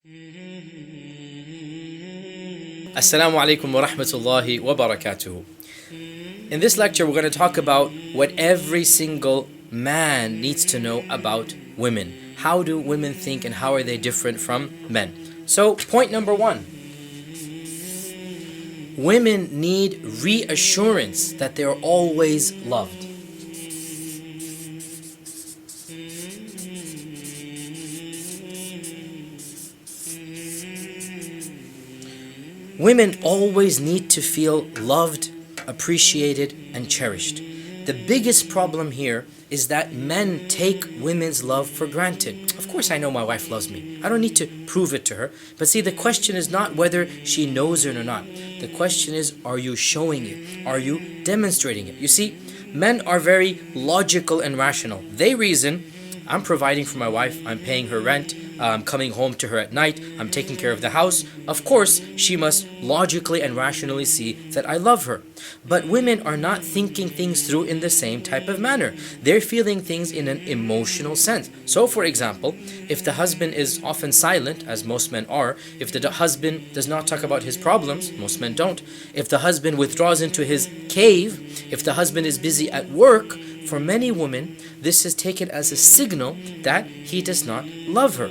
Assalamu alaikum wa rahmatullahi wa barakatuhu. In this lecture, we're going to talk about what every single man needs to know about women. How do women think and how are they different from men? So, point number one. Women need reassurance that they are always loved. Women always need to feel loved, appreciated, and cherished. The biggest problem here is that men take women's love for granted. Of course I know my wife loves me. I don't need to prove it to her. But see, the question is not whether she knows it or not. The question is, are you showing it? Are you demonstrating it? You see, men are very logical and rational. They reason, I'm providing for my wife, I'm paying her rent, I'm coming home to her at night, I'm taking care of the house. Of course, she must logically and rationally see that I love her. But women are not thinking things through in the same type of manner. They're feeling things in an emotional sense. So for example, if the husband is often silent, as most men are, if the husband does not talk about his problems, most men don't, if the husband withdraws into his cave, if the husband is busy at work, for many women, this is taken as a signal that he does not love her.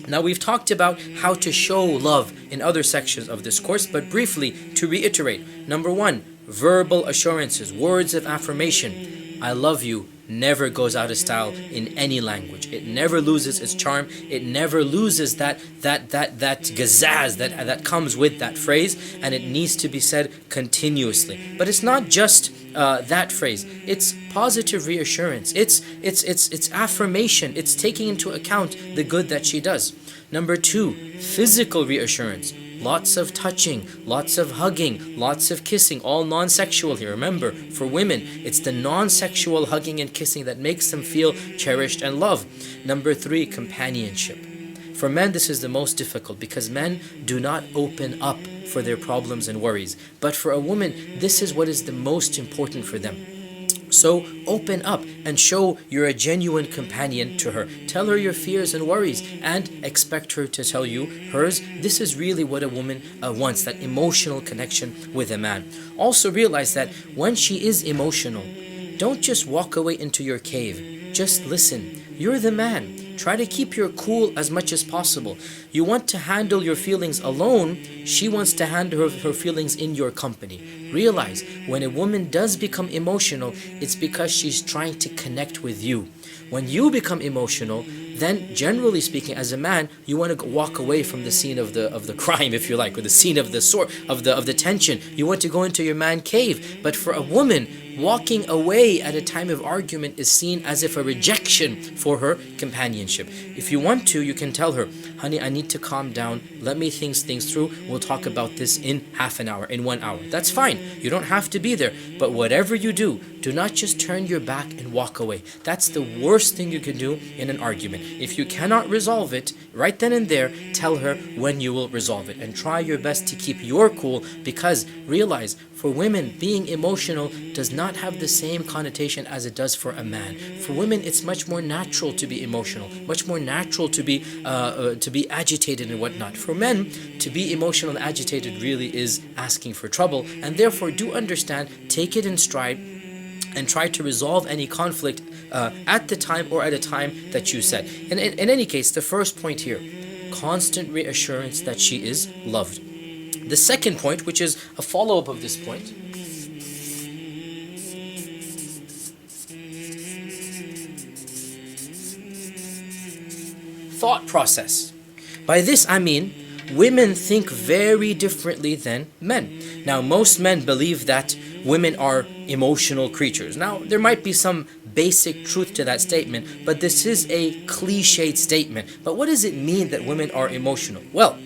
Now we've talked about how to show love in other sections of this course, but briefly to reiterate. Number one, verbal assurances, words of affirmation. I love you never goes out of style in any language. It never loses its charm. It never loses that gazaz that comes with that phrase, and it needs to be said continuously. But it's not just that phrase. It's positive reassurance. It's affirmation. It's taking into account the good that she does. Number two, physical reassurance. Lots of touching, lots of hugging, lots of kissing, all non-sexual here. Remember, for women, it's the non-sexual hugging and kissing that makes them feel cherished and loved. Number three, companionship. For men, this is the most difficult because men do not open up for their problems and worries. But for a woman, this is what is the most important for them. So open up and show you're a genuine companion to her. Tell her your fears and worries and expect her to tell you hers. This is really what a woman wants, that emotional connection with a man. Also realize that when she is emotional, don't just walk away into your cave. Just listen. You're the man. Try to keep your cool as much as possible. You want to handle your feelings alone. She wants to handle her feelings in your company. Realize, when a woman does become emotional, it's because she's trying to connect with you. When you become emotional, then generally speaking, as a man, you want to walk away from the scene of the crime, if you like, or the scene of the sort of the tension. You want to go into your man cave. But for a woman, walking away at a time of argument is seen as if a rejection for her companionship. If you want to, you can tell her, honey, I need to calm down. Let me think things through. We'll talk about this in half an hour, in 1 hour. That's fine. You don't have to be there. But whatever you do not just turn your back and walk away. That's the worst thing you can do in an argument. If you cannot resolve it, right then and there, tell her when you will resolve it. And try your best to keep your cool, because realize, for women, being emotional does not have the same connotation as it does for a man. For women, it's much more natural to be emotional, much more natural to be agitated and whatnot. For men, to be emotional and agitated really is asking for trouble. And therefore, do understand, take it in stride, and try to resolve any conflict at the time or at a time that you set. In any case, the first point here, constant reassurance that she is loved. The second point, which is a follow-up of this point, thought process. By this I mean, women think very differently than men. Now, most men believe that women are emotional creatures. Now, there might be some basic truth to that statement, but this is a cliched statement. But what does it mean that women are emotional? Well,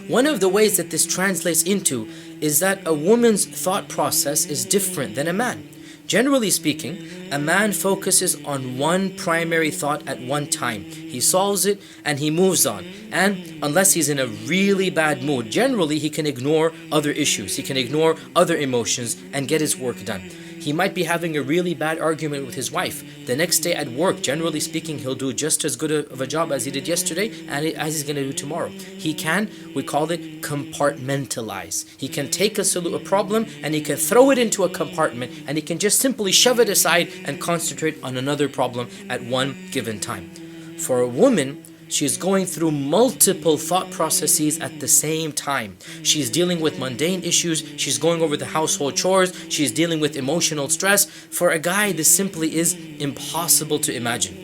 one of the ways that this translates into is that a woman's thought process is different than a man. Generally speaking, a man focuses on one primary thought at one time. He solves it and he moves on. And unless he's in a really bad mood, generally he can ignore other issues. He can ignore other emotions and get his work done. He might be having a really bad argument with his wife. The next day at work, generally speaking, he'll do just as good of a job as he did yesterday and as he's going to do tomorrow. He can, we call it compartmentalize. He can take a problem and he can throw it into a compartment and he can just simply shove it aside and concentrate on another problem at one given time. For a woman, she's going through multiple thought processes at the same time. She's dealing with mundane issues. She's going over the household chores. She's dealing with emotional stress. For a guy, this simply is impossible to imagine.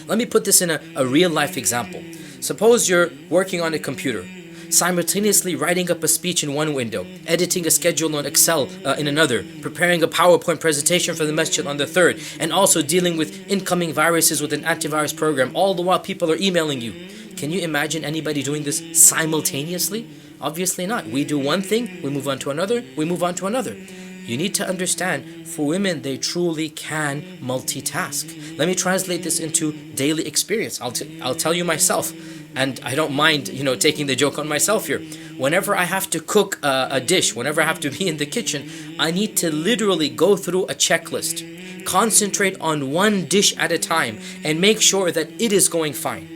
Let me put this in a real life example. Suppose you're working on a computer, simultaneously writing up a speech in one window, editing a schedule on Excel in another, preparing a PowerPoint presentation for the masjid on the third, and also dealing with incoming viruses with an antivirus program, all the while people are emailing you. Can you imagine anybody doing this simultaneously? Obviously not. We do one thing, we move on to another, we move on to another. You need to understand, for women, they truly can multitask. Let me translate this into daily experience. I'll tell you myself. And I don't mind, taking the joke on myself here. Whenever I have to cook a dish, whenever I have to be in the kitchen, I need to literally go through a checklist, concentrate on one dish at a time, and make sure that it is going fine.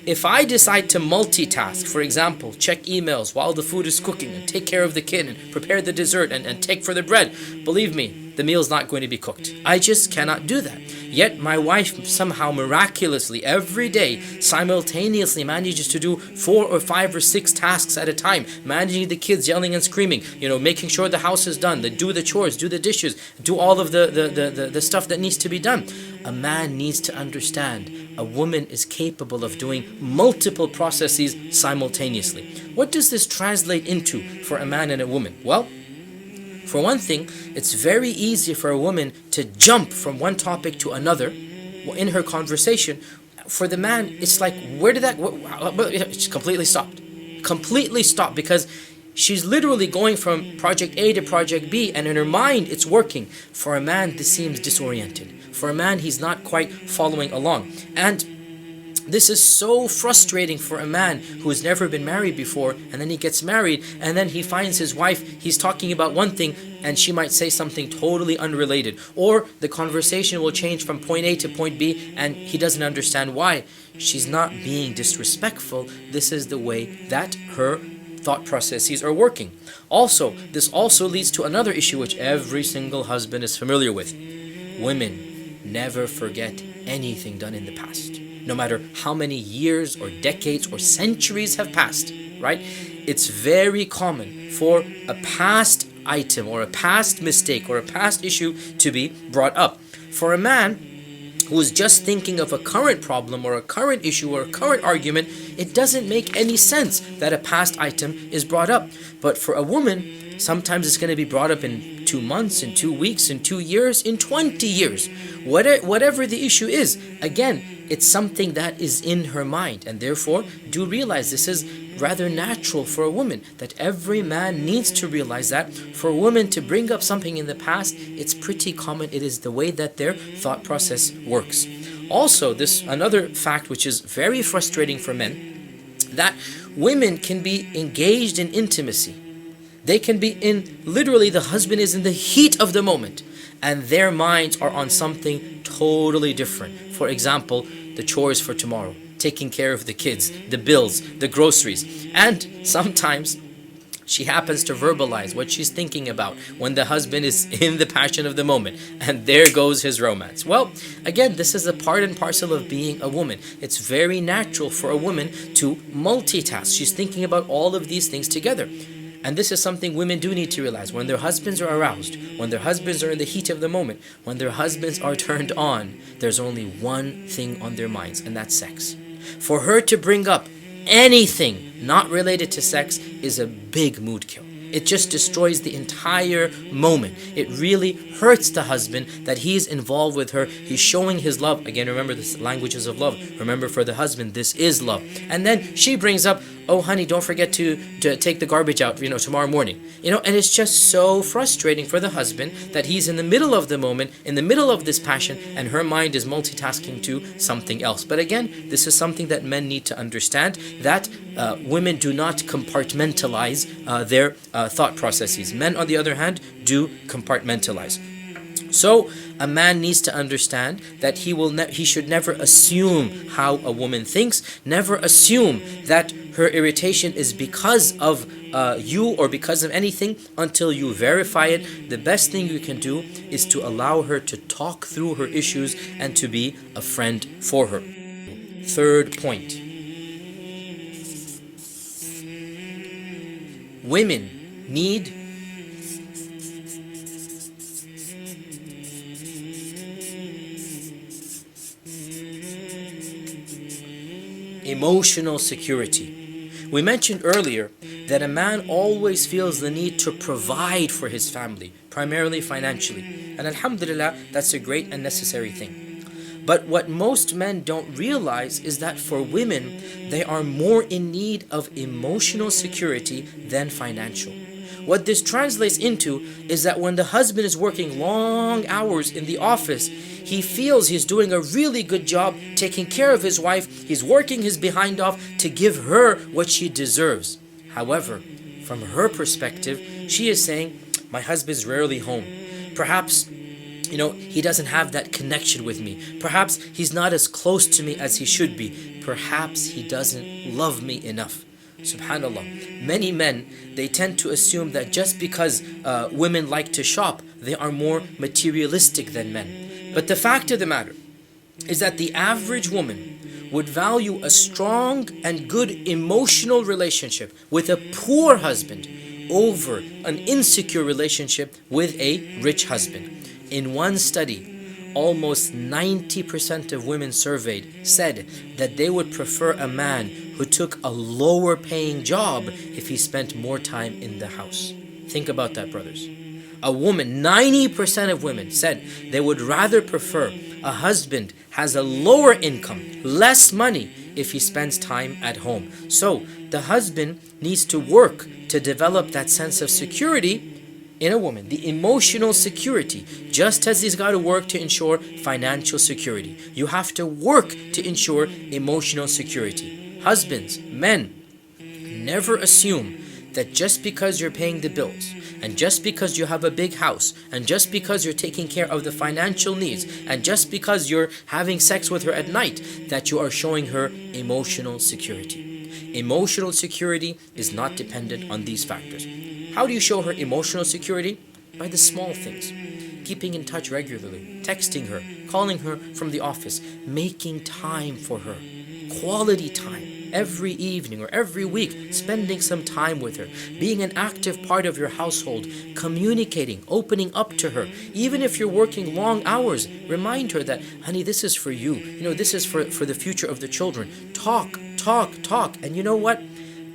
If I decide to multitask, for example, check emails while the food is cooking and take care of the kid and prepare the dessert and take for the bread, believe me, the meal's not going to be cooked. I just cannot do that. Yet my wife somehow miraculously every day simultaneously manages to do 4 or 5 or 6 tasks at a time, managing the kids yelling and screaming, making sure the house is done, do the chores, do the dishes, do all of the stuff that needs to be done. A man needs to understand a woman is capable of doing multiple processes simultaneously. What does this translate into for a man and a woman? Well, for one thing, it's very easy for a woman to jump from one topic to another in her conversation. For the man, it's like, it's completely stopped. Completely stopped, because she's literally going from project A to project B, and in her mind, it's working. For a man, this seems disoriented. For a man, he's not quite following along. And this is so frustrating for a man who has never been married before, and then he gets married, and then he finds his wife, he's talking about one thing, and she might say something totally unrelated. Or the conversation will change from point A to point B, and he doesn't understand why. She's not being disrespectful. This is the way that her thought processes are working. Also, this also leads to another issue which every single husband is familiar with. Women never forget anything done in the past. No matter how many years or decades or centuries have passed, right? It's very common for a past item or a past mistake or a past issue to be brought up. For a man who is just thinking of a current problem or a current issue or a current argument, it doesn't make any sense that a past item is brought up. But for a woman, sometimes it's going to be brought up in 2 months, in 2 weeks, in 2 years, in 20 years. Whatever the issue is, again, it's something that is in her mind. And therefore, do realize this is rather natural for a woman, that every man needs to realize that for a woman to bring up something in the past, it's pretty common. It is the way that their thought process works. Also, this another fact which is very frustrating for men, that women can be engaged in intimacy. They can be literally the husband is in the heat of the moment, and their minds are on something totally different. For example, the chores for tomorrow, taking care of the kids, the bills, the groceries. And sometimes she happens to verbalize what she's thinking about when the husband is in the passion of the moment, and there goes his romance. Well, again, this is a part and parcel of being a woman. It's very natural for a woman to multitask. She's thinking about all of these things together. And this is something women do need to realize. When their husbands are aroused, when their husbands are in the heat of the moment, when their husbands are turned on, there's only one thing on their minds, and that's sex. For her to bring up anything not related to sex is a big mood kill. It just destroys the entire moment. It really hurts the husband that he's involved with her. He's showing his love. Again, remember the languages of love. Remember, for the husband, this is love. And then she brings up, oh honey, don't forget to take the garbage out, tomorrow morning. And it's just so frustrating for the husband that he's in the middle of the moment, in the middle of this passion, and her mind is multitasking to something else. But again, this is something that men need to understand, that women do not compartmentalize their thought processes. Men, on the other hand, do compartmentalize. So a man needs to understand that he should never assume how a woman thinks, never assume that her irritation is because of you or because of anything until you verify it. The best thing you can do is to allow her to talk through her issues and to be a friend for her. Third point. Women need emotional security. We mentioned earlier that a man always feels the need to provide for his family, primarily financially. And alhamdulillah, that's a great and necessary thing. But what most men don't realize is that for women, they are more in need of emotional security than financial. What this translates into is that when the husband is working long hours in the office, he feels he's doing a really good job taking care of his wife. He's working his behind off to give her what she deserves. However, from her perspective, she is saying, my husband's rarely home. Perhaps, he doesn't have that connection with me. Perhaps he's not as close to me as he should be. Perhaps he doesn't love me enough. Subhanallah. Many men, they tend to assume that just because women like to shop, they are more materialistic than men. But the fact of the matter is that the average woman would value a strong and good emotional relationship with a poor husband over an insecure relationship with a rich husband. In one study, almost 90% of women surveyed said that they would prefer a man who took a lower paying job if he spent more time in the house. Think about that, brothers. A woman, 90% of women said they would rather prefer a husband has a lower income, less money if he spends time at home. So the husband needs to work to develop that sense of security in a woman, the emotional security, just as he's got to work to ensure financial security. You have to work to ensure emotional security. Husbands, men, never assume that just because you're paying the bills, and just because you have a big house, and just because you're taking care of the financial needs, and just because you're having sex with her at night, that you are showing her emotional security. Emotional security is not dependent on these factors. How do you show her emotional security? By the small things. Keeping in touch regularly, texting her, calling her from the office, making time for her, quality time. Every evening or every week, spending some time with her, being an active part of your household, communicating, opening up to her. Even if you're working long hours, remind her that, honey, this is for you. This is for the future of the children. Talk. And you know what?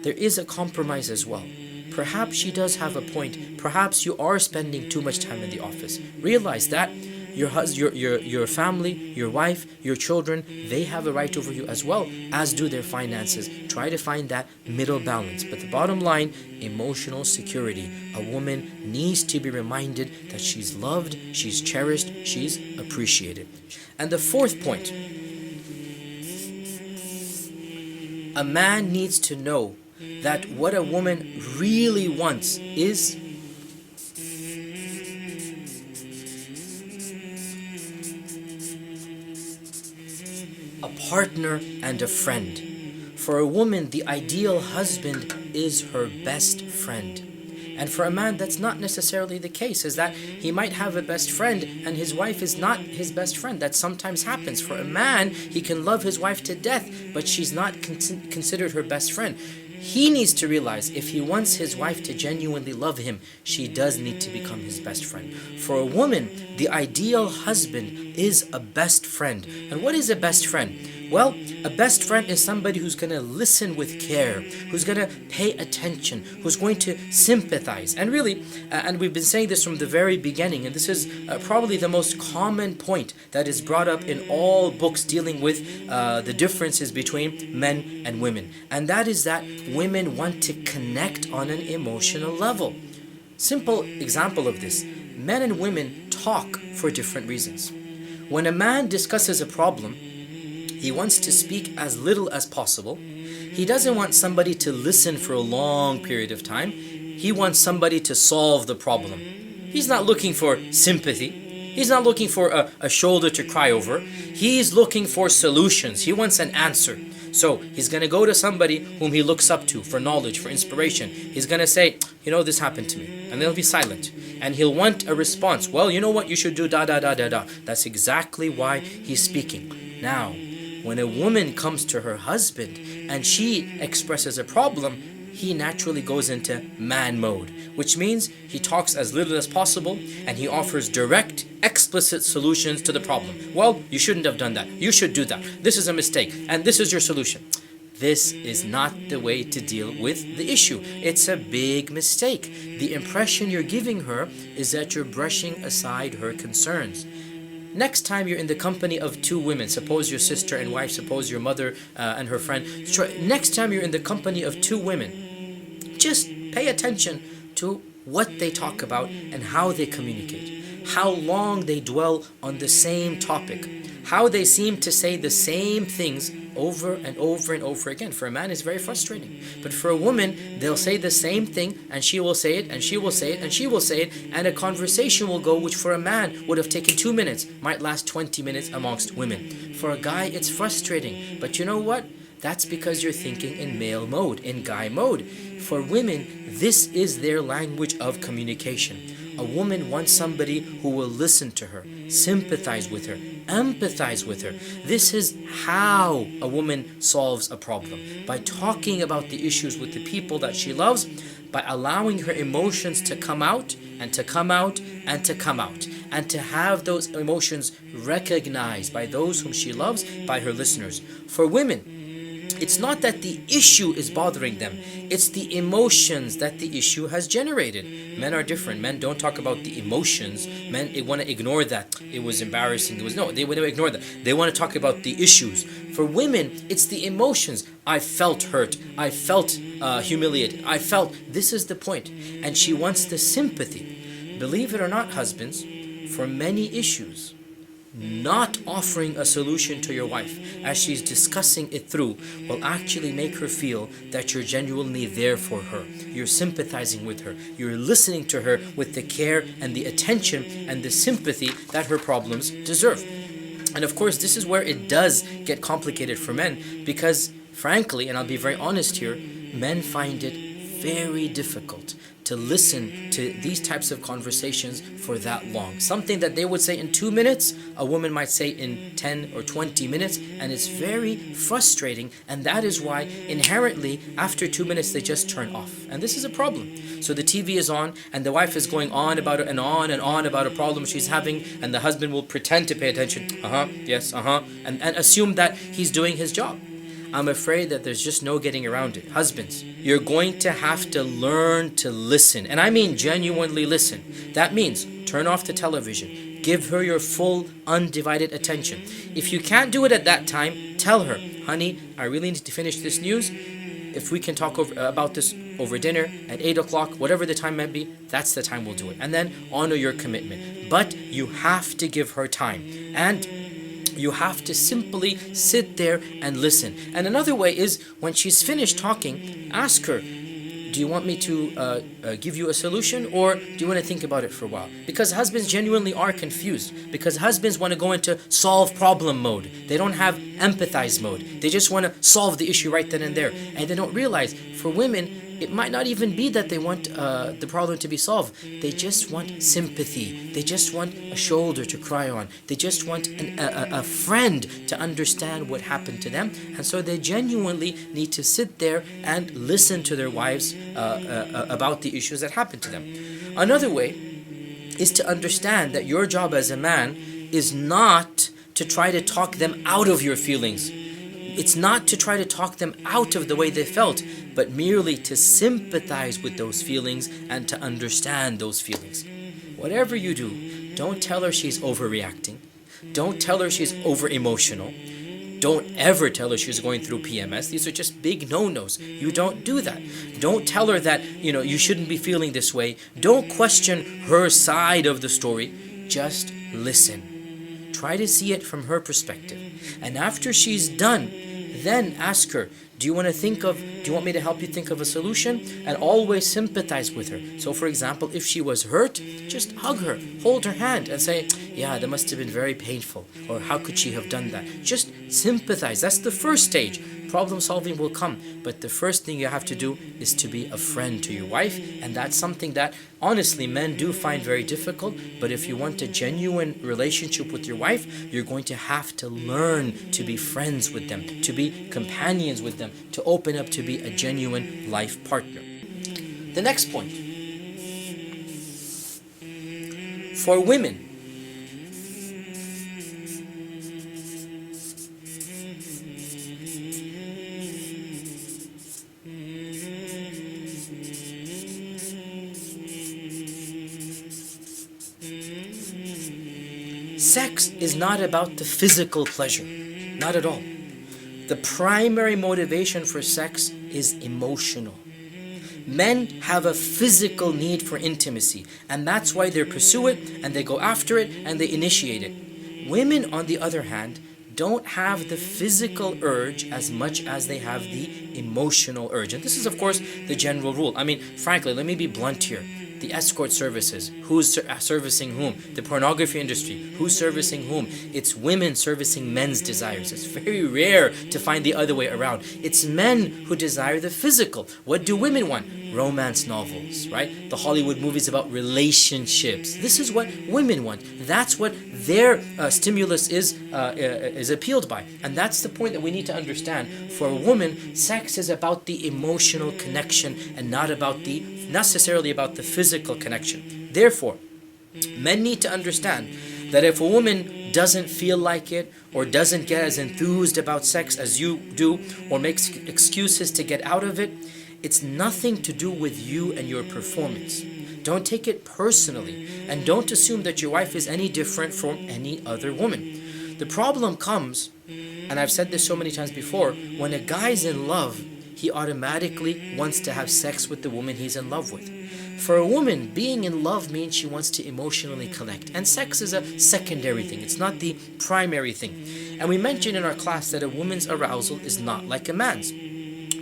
There is a compromise as well. Perhaps she does have a point. Perhaps you are spending too much time in the office. Realize that. Your family, your wife, your children, they have a right over you as well, as do their finances. Try to find that middle balance. But the bottom line, emotional security. A woman needs to be reminded that she's loved, she's cherished, she's appreciated. And the fourth point, a man needs to know that what a woman really wants is a partner and a friend. For a woman, the ideal husband is her best friend. And for a man, that's not necessarily the case, is that he might have a best friend and his wife is not his best friend. That sometimes happens. For a man, he can love his wife to death, but she's not considered her best friend. He needs to realize if he wants his wife to genuinely love him, she does need to become his best friend. For a woman, the ideal husband is a best friend. And what is a best friend? Well, a best friend is somebody who's going to listen with care, who's going to pay attention, who's going to sympathize. And really, and we've been saying this from the very beginning, and this is probably the most common point that is brought up in all books dealing with the differences between men and women. And that is that women want to connect on an emotional level. Simple example of this, men and women talk for different reasons. When a man discusses a problem, he wants to speak as little as possible. He doesn't want somebody to listen for a long period of time. He wants somebody to solve the problem. He's not looking for sympathy. He's not looking for a shoulder to cry over. He's looking for solutions. He wants an answer. So he's going to go to somebody whom he looks up to for knowledge, for inspiration. He's going to say, this happened to me. And they'll be silent. And he'll want a response. Well, you know what? You should do da da da da da. That's exactly why he's speaking. Now, when a woman comes to her husband and she expresses a problem, he naturally goes into man mode, which means he talks as little as possible and he offers direct, explicit solutions to the problem. Well, you shouldn't have done that. You should do that. This is a mistake and this is your solution. This is not the way to deal with the issue. It's a big mistake. The impression you're giving her is that you're brushing aside her concerns. Next time you're in the company of two women, suppose your sister and wife, suppose your mother and her friend. Next time you're in the company of two women, just pay attention to what they talk about and how they communicate, how long they dwell on the same topic, how they seem to say the same things over and over and over again. For a man, it's very frustrating. But for a woman, they'll say the same thing and she will say it and she will say it and she will say it, and a conversation will go which for a man would have taken 2 minutes might last 20 minutes amongst women. For a guy, it's frustrating. But you know what? That's because you're thinking in male mode, in guy mode. For women, this is their language of communication. A woman wants somebody who will listen to her, sympathize with her, empathize with her. This is how a woman solves a problem. By talking about the issues with the people that she loves, by allowing her emotions to come out and to come out and to come out, and to have those emotions recognized by those whom she loves, by her listeners. For women, it's not that the issue is bothering them, it's the emotions that the issue has generated. Men are different. Men don't talk about the emotions. Men want to ignore that. It was embarrassing. They want to ignore that. They want to talk about the issues. For women, it's the emotions. I felt hurt. I felt humiliated. This is the point. And she wants the sympathy. Believe it or not, husbands, for many issues, not offering a solution to your wife as she's discussing it through will actually make her feel that you're genuinely there for her. You're sympathizing with her. You're listening to her with the care and the attention and the sympathy that her problems deserve. And of course, this is where it does get complicated for men, because frankly, and I'll be very honest here, men find it very difficult to listen to these types of conversations for that long. Something that they would say in 2 minutes, a woman might say in 10 or 20 minutes, and it's very frustrating. And that is why inherently after 2 minutes they just turn off. And this is a problem. So the TV is on and the wife is going on about it and on about a problem she's having, and the husband will pretend to pay attention, yes, and assume that he's doing his job. I'm afraid that there's just no getting around it. Husbands, you're going to have to learn to listen. And I mean genuinely listen. That means turn off the television. Give her your full, undivided attention. If you can't do it at that time, tell her, honey, I really need to finish this news. If we can talk about this over dinner at 8 o'clock, whatever the time might be, that's the time we'll do it. And then honor your commitment. But you have to give her time. And you have to simply sit there and listen. And another way is, when she's finished talking, ask her, do you want me to give you a solution, or do you want to think about it for a while? Because husbands genuinely are confused. Because husbands want to go into solve problem mode. They don't have empathize mode. They just want to solve the issue right then and there. And they don't realize, for women, it might not even be that they want the problem to be solved. They just want sympathy. They just want a shoulder to cry on. They just want a friend to understand what happened to them. And so they genuinely need to sit there and listen to their wives about the issues that happened to them. Another way is to understand that your job as a man is not to try to talk them out of your feelings. It's not to try to talk them out of the way they felt, but merely to sympathize with those feelings and to understand those feelings. Whatever you do, don't tell her she's overreacting. Don't tell her she's over-emotional. Don't ever tell her she's going through PMS. These are just big no-nos. You don't do that. Don't tell her that, you shouldn't be feeling this way. Don't question her side of the story. Just listen. Try to see it from her perspective. And after she's done, then ask her, Do you want to think of, do you want me to help you think of a solution? And always sympathize with her. So for example, if she was hurt, just hug her, hold her hand and say, yeah, that must have been very painful. Or how could she have done that? Just sympathize. That's the first stage. Problem solving will come. But the first thing you have to do is to be a friend to your wife. And that's something that honestly men do find very difficult. But if you want a genuine relationship with your wife, you're going to have to learn to be friends with them, to be companions with them, to open up to be a genuine life partner. The next point. For women, sex is not about the physical pleasure, not at all. The primary motivation for sex is emotional. Men have a physical need for intimacy, and that's why they pursue it, and they go after it, and they initiate it. Women, on the other hand, don't have the physical urge as much as they have the emotional urge. And this is, of course, the general rule. I mean, frankly, let me be blunt here. The escort services, who's servicing whom? The pornography industry, who's servicing whom? It's women servicing men's desires. It's very rare to find the other way around. It's men who desire the physical. What do women want? Romance novels, right? The Hollywood movies about relationships. This is what women want. That's what their stimulus is appealed by. And that's the point that we need to understand. For a woman, sex is about the emotional connection and not necessarily about the physical connection. Therefore, men need to understand that if a woman doesn't feel like it, or doesn't get as enthused about sex as you do, or makes excuses to get out of it, it's nothing to do with you and your performance. Don't take it personally, and don't assume that your wife is any different from any other woman. The problem comes, and I've said this so many times before, when a guy's in love, he automatically wants to have sex with the woman he's in love with. For a woman, being in love means she wants to emotionally connect. And sex is a secondary thing. It's not the primary thing. And we mentioned in our class that a woman's arousal is not like a man's.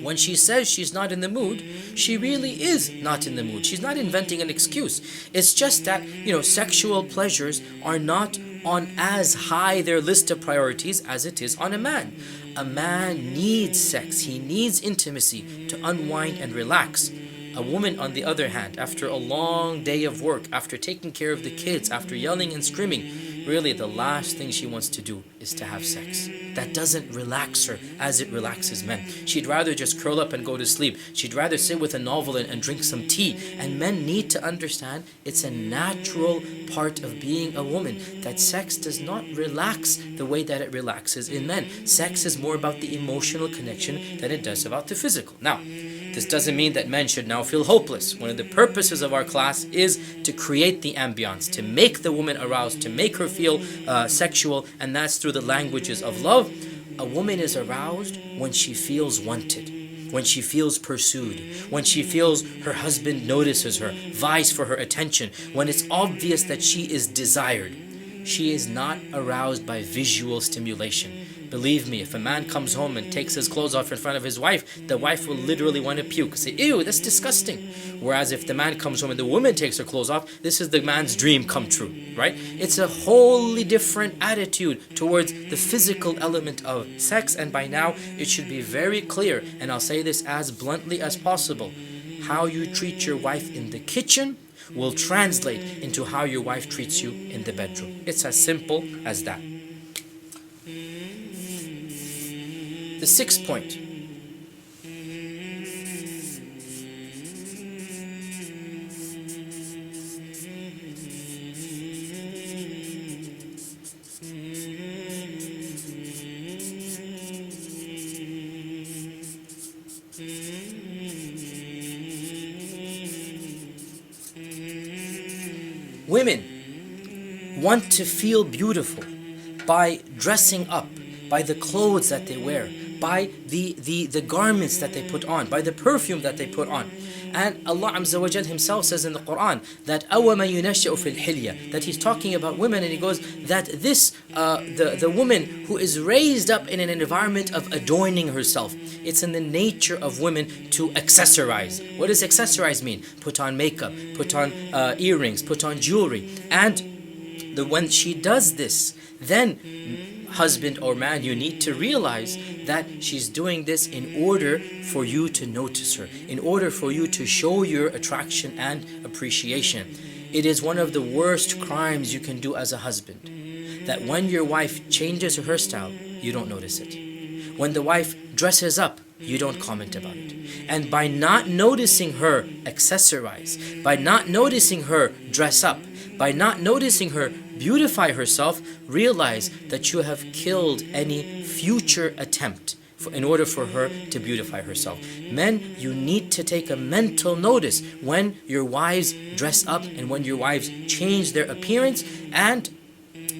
When she says she's not in the mood, she really is not in the mood. She's not inventing an excuse. It's just that, sexual pleasures are not on as high their list of priorities as it is on a man. A man needs sex. He needs intimacy to unwind and relax. A woman, on the other hand, after a long day of work, after taking care of the kids, after yelling and screaming, really the last thing she wants to do is to have sex. That doesn't relax her as it relaxes men. She'd rather just curl up and go to sleep. She'd rather sit with a novel and drink some tea. And men need to understand it's a natural part of being a woman, that sex does not relax the way that it relaxes in men. Sex is more about the emotional connection than it does about the physical. Now, this doesn't mean that men should now feel hopeless. One of the purposes of our class is to create the ambiance, to make the woman aroused, to make her feel sexual, and that's through the languages of love. A woman is aroused when she feels wanted, when she feels pursued, when she feels her husband notices her, vies for her attention, when it's obvious that she is desired. She is not aroused by visual stimulation. Believe me, if a man comes home and takes his clothes off in front of his wife, the wife will literally want to puke. Say, ew, that's disgusting. Whereas if the man comes home and the woman takes her clothes off, this is the man's dream come true, right? It's a wholly different attitude towards the physical element of sex, and by now it should be very clear, and I'll say this as bluntly as possible. How you treat your wife in the kitchen will translate into how your wife treats you in the bedroom. It's as simple as that. The sixth point. Women want to feel beautiful by dressing up, by the clothes that they wear, by the garments that they put on, by the perfume that they put on. And Allah Azza wa Jal Himself says in the Quran that أَوَمَا يُنَشَّأُ فِي الْحِلْيَةِ, that He's talking about women, and He goes that this the woman who is raised up in an environment of adorning herself, it's in the nature of women to accessorize. What does accessorize mean? Put on makeup, put on earrings, put on jewelry. And when she does this, then husband or man, you need to realize that she's doing this in order for you to notice her, in order for you to show your attraction and appreciation. It is one of the worst crimes you can do as a husband, that when your wife changes her hairstyle, you don't notice it. When the wife dresses up, you don't comment about it. And by not noticing her accessorize, by not noticing her dress up, by not noticing her beautify herself, realize that you have killed any future attempt in order for her to beautify herself. Men, you need to take a mental notice when your wives dress up and when your wives change their appearance. And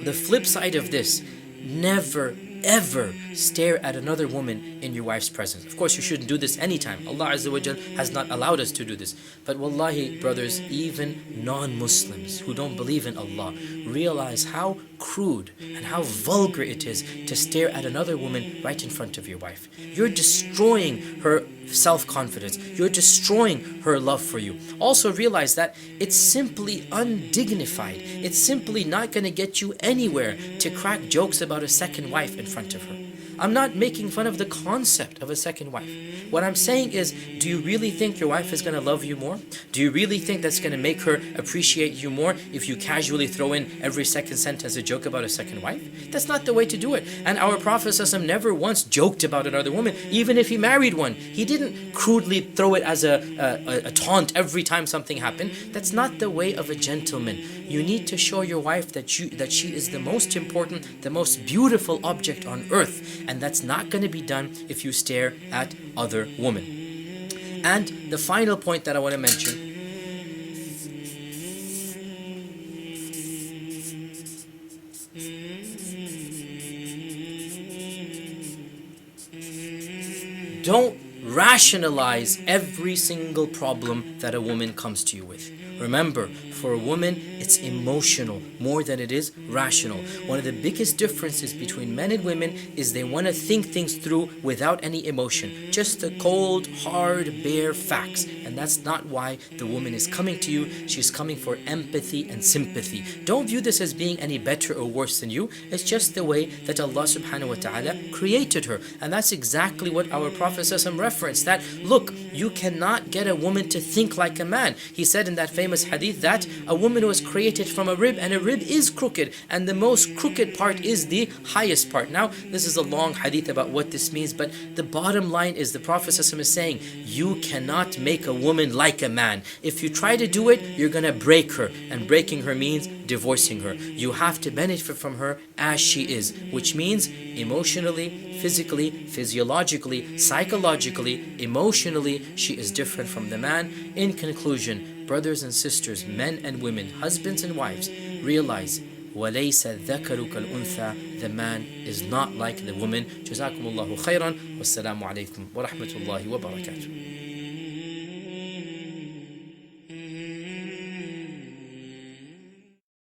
the flip side of this, never ever stare at another woman in your wife's presence. Of course, you shouldn't do this anytime. Allah Azza wa Jal has not allowed us to do this. But wallahi, brothers, even non-Muslims who don't believe in Allah realize how crude and how vulgar it is to stare at another woman right in front of your wife. You're destroying her self-confidence. You're destroying her love for you. Also realize that it's simply undignified. It's simply not going to get you anywhere to crack jokes about a second wife in front of her. I'm not making fun of the concept of a second wife. What I'm saying is, do you really think your wife is going to love you more? Do you really think that's going to make her appreciate you more if you casually throw in every second sentence a joke about a second wife? That's not the way to do it. And our Prophet ﷺ never once joked about another woman, even if he married one. He didn't crudely throw it as a taunt every time something happened. That's not the way of a gentleman. You need to show your wife that she is the most important, the most beautiful object on earth. And that's not going to be done if you stare at other women. And the final point that I want to mention, don't rationalize every single problem that a woman comes to you with. Remember, for a woman, it's emotional more than it is rational. One of the biggest differences between men and women is they want to think things through without any emotion. Just the cold, hard, bare facts. And that's not why the woman is coming to you. She's coming for empathy and sympathy. Don't view this as being any better or worse than you. It's just the way that Allah subhanahu wa ta'ala created her. And that's exactly what our Prophet ﷺ referenced. That, look, you cannot get a woman to think like a man. He said in that famous hadith that a woman was created from a rib, and a rib is crooked, and the most crooked part is the highest part. Now, this is a long hadith about what this means, but the bottom line is the Prophet ﷺ is saying, you cannot make a woman like a man. If you try to do it, you're going to break her, and breaking her means divorcing her. You have to benefit from her as she is, which means emotionally, physically, physiologically, psychologically, emotionally, she is different from the man. In conclusion, brothers and sisters, men and women, husbands and wives, realize وَلَيْسَ الذَّكَرُ كَالْأُنْثَى, the man is not like the woman. جزاكم الله خيرا والسلام عليكم ورحمة الله وبركاته.